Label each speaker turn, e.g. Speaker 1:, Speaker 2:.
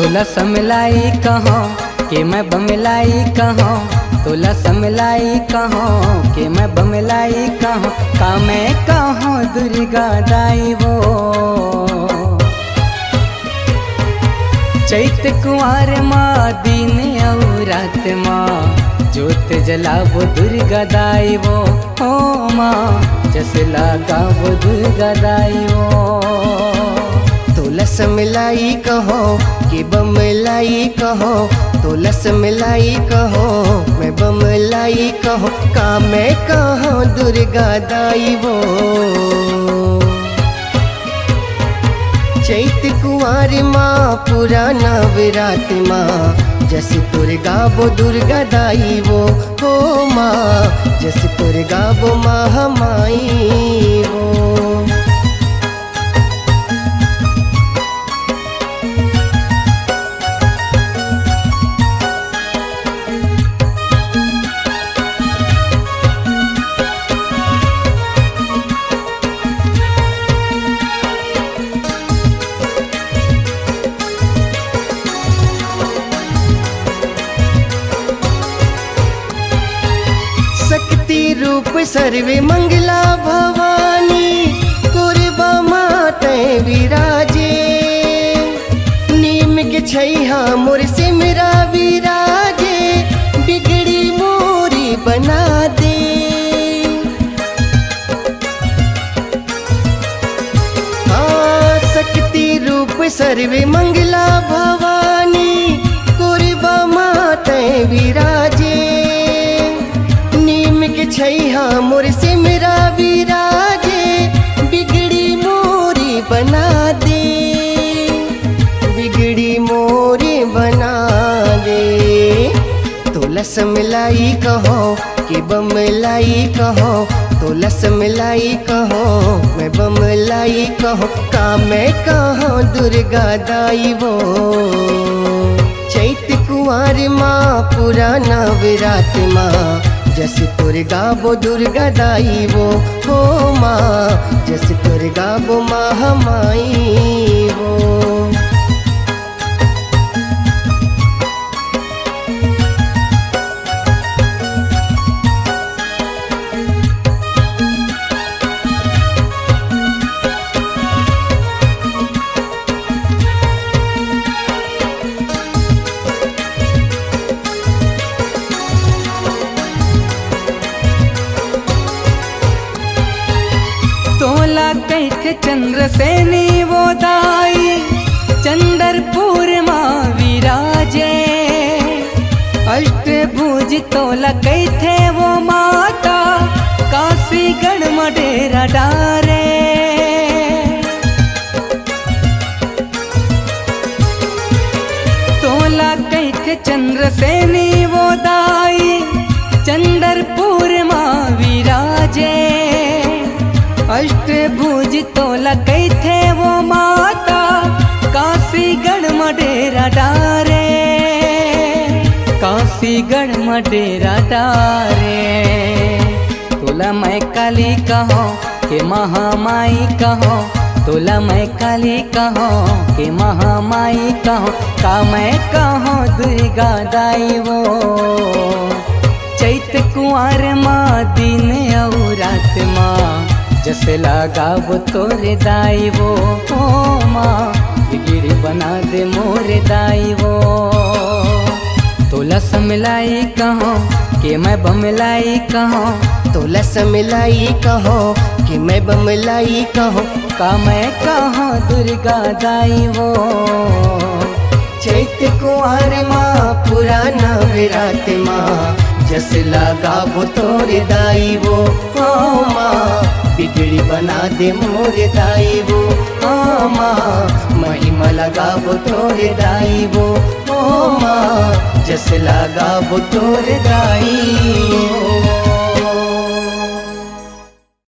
Speaker 1: तोला समलाई कहो कि मैं बमलाई कहो, तोला समलाई कहो कि मैं बमलाई कहो, का मैं कहो दुर्गा दाई वो। चैत कुंवर माँ दिन और रात माँ जोत जलावो दुर्गा दाई वो, हो माँ जस लगावो दुर्गा दाई वो।
Speaker 2: तोला समलाई कहो कि बमलाई कहो, तोला समलाई कहो मैं बमलाई कहो, का मैं कहो दुर्गा दाई वो। चैत कुंवर माँ पुराना विराट माँ जस दुर्गा वो दुर्गा दाई वो, हो माँ जस दुर्गा वो महामाई वो। रूप सर्वे मंगला भवानी कुरबा माते विराजे, नीम के छैहा मोर से मेरा विराजे, बिगड़ी मोरी बना दे। हाँ शक्ति रूप सर्वे मंगला भवानी कुरबा माते विराजे, के छैहा मोर से मेरा विराजे, बिगड़ी मोरी बना दे, बिगड़ी मोरी बना दे। तोला समलाई कहो कि बमलाई कहो, तोला समलाई कहो मैं बमलाई कहो, का मैं कहो दुर्गा दाई वो। चैत कुंवर माँ पुराना विराट माँ जस दुर्गा वो दुर्गा दाई वो, हो माँ जस दुर्गा वो महामाई वो।
Speaker 1: तोला कैथे चंद्रसेनी वो दाई, चंद्रपुर माँ विराजे, अष्टभुज तोला कैथे वो माता, काशीगढ़ में डेरा डारे। तोला कैथे चंद्रसेनी वो दाई, चंद्रपुर माँ विराजे, अष्टभुज तोला कैथे वो माता, काशीगढ़ में डेरा डारे, काशीगढ़ में डेरा डारे। तोला मैं काली कहो कि महामाई कहो, तोला मैं काली कहो कि महामाई कहो, का मैं कहो दुर्गा दाई वो। चैत कुंवर माँ दिन और रात माँ जस लगावो तोरे दाई वो, हो माँ बिगड़ी बना दे मोरे दाई वो। तोला समलाई कहो कि मैं बमलाई कहो,
Speaker 2: तोला समलाई कहो कि मैं बमलाई कहो,
Speaker 1: का मैं कहो दुर्गा दाई वो।
Speaker 2: चैत कुंवर माँ पुराना विराट माँ जस लगावो तोरे दाई वो, हो माँ बिगड़ी बना दे मोरे दाई वो, हो माँ महिमा लगावो तोरे दाई वो, हो माँ जस लगावो तोरे दाई वो।